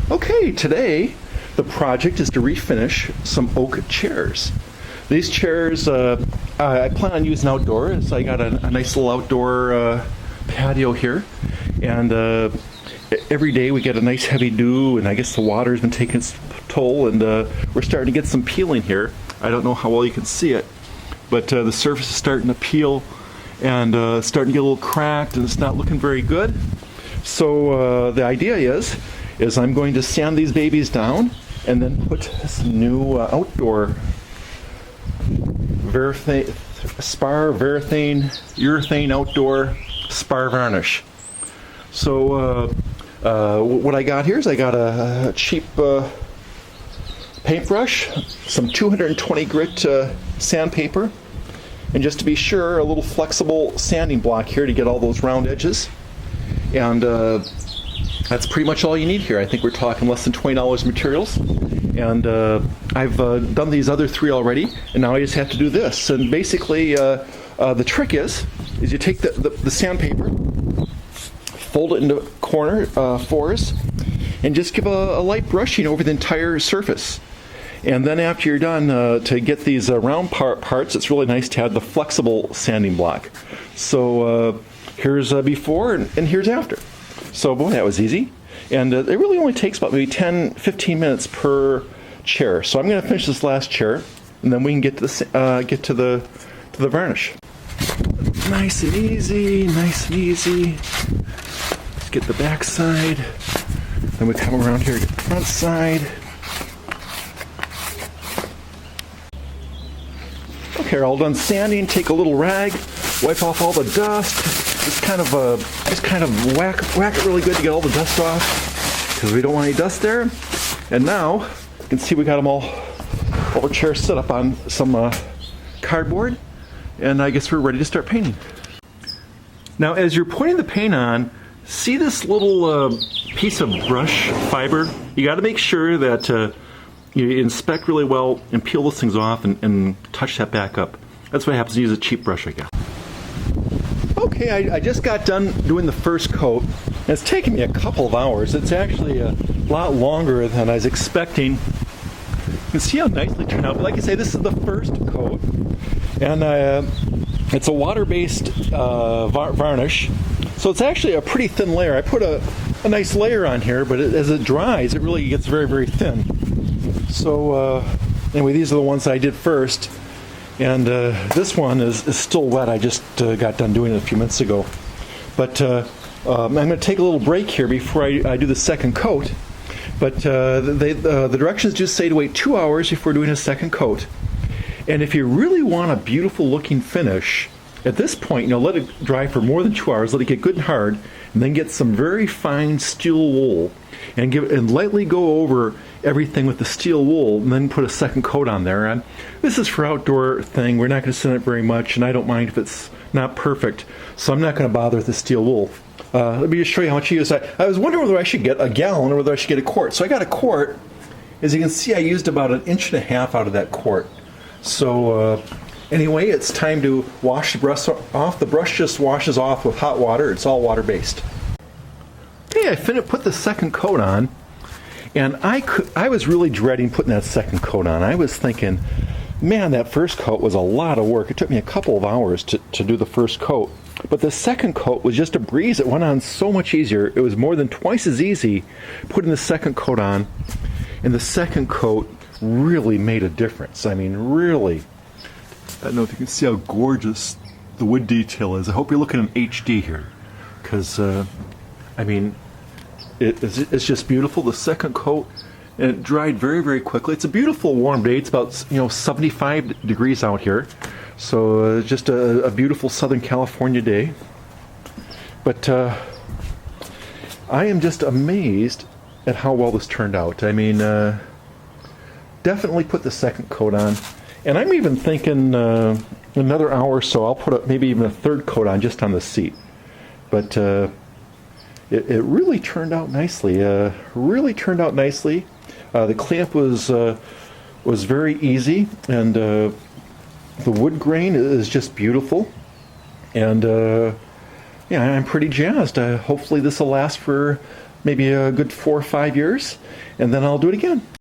Okay, today the project is to refinish some oak chairs. These chairs I plan on using outdoors. I got a nice little outdoor patio here, and every day we get a nice heavy dew, and I guess the water's been taking its toll, and we're starting to get some peeling here. I don't know how well you can see it, but the surface is starting to peel and starting to get a little cracked, and it's not looking very good. So the idea is I'm going to sand these babies down and then put some new outdoor Varathane Urethane outdoor spar varnish. So what I got here is I got a cheap paintbrush, some 220 grit sandpaper, and just to be sure, a little flexible sanding block here to get all those round edges. And that's pretty much all you need here. I think we're talking less than $20 materials. And I've done these other three already, and now I just have to do this. And basically, the trick is you take the sandpaper, fold it into fours, and just give a light brushing over the entire surface. And then after you're done, to get these round parts, it's really nice to have the flexible sanding block. So here's before and here's after. So boy, that was easy. And it really only takes about maybe 10-15 minutes per chair. So I'm going to finish this last chair, and then we can get to the varnish. Nice and easy, nice and easy. Let's get the back side. Then we come around here to the front side. Okay, all done sanding. Take a little rag, wipe off all the dust. Just kind of whack it really good to get all the dust off, because we don't want any dust there. And now you can see we got them all the chairs set up on some cardboard, and I guess we're ready to start painting. Now, as you're putting the paint on, see this little piece of brush fiber? You got to make sure that you inspect really well and peel those things off and touch that back up. That's what happens. Use a cheap brush, I guess. Okay, I just got done doing the first coat, and it's taken me a couple of hours. It's actually a lot longer than I was expecting. You can see how nicely it turned out. But like I say, this is the first coat, and it's a water-based varnish, so it's actually a pretty thin layer. I put a nice layer on here, but as it dries, it really gets very, very thin. So anyway, these are the ones I did first. And this one is still wet. I just got done doing it a few minutes ago. But I'm going to take a little break here before I do the second coat. But the directions just say to wait 2 hours before doing a second coat. And if you really want a beautiful looking finish, at this point, let it dry for more than 2 hours, let it get good and hard, and then get some very fine steel wool and lightly go over everything with the steel wool, and then put a second coat on there. And this is for outdoor thing. We're not going to sand it very much, and I don't mind if it's not perfect, so I'm not going to bother with the steel wool. Let me just show you how much I used. I was wondering whether I should get a gallon or whether I should get a quart. So I got a quart. As you can see, I used about 1.5 inches out of that quart. So anyway, it's time to wash the brush off. The brush just washes off with hot water. It's all water-based. Okay, I put the second coat on. And I was really dreading putting that second coat on. I was thinking, man, that first coat was a lot of work. It took me a couple of hours to do the first coat. But the second coat was just a breeze. It went on so much easier. It was more than twice as easy putting the second coat on. And the second coat really made a difference. I mean, really. I don't know if you can see how gorgeous the wood detail is. I hope you're looking in HD here. Because, I mean, it's just beautiful. The second coat, and it dried very, very quickly. It's a beautiful warm day. It's about 75 degrees out here, so just a beautiful Southern California day. But I am just amazed at how well this turned out. I mean, definitely put the second coat on, and I'm even thinking another hour or so I'll put maybe even a third coat on just on the seat. But it really turned out nicely. Really turned out nicely. The cleanup was very easy, and the wood grain is just beautiful. And yeah, I'm pretty jazzed. Hopefully this will last for maybe a good 4 or 5 years, and then I'll do it again.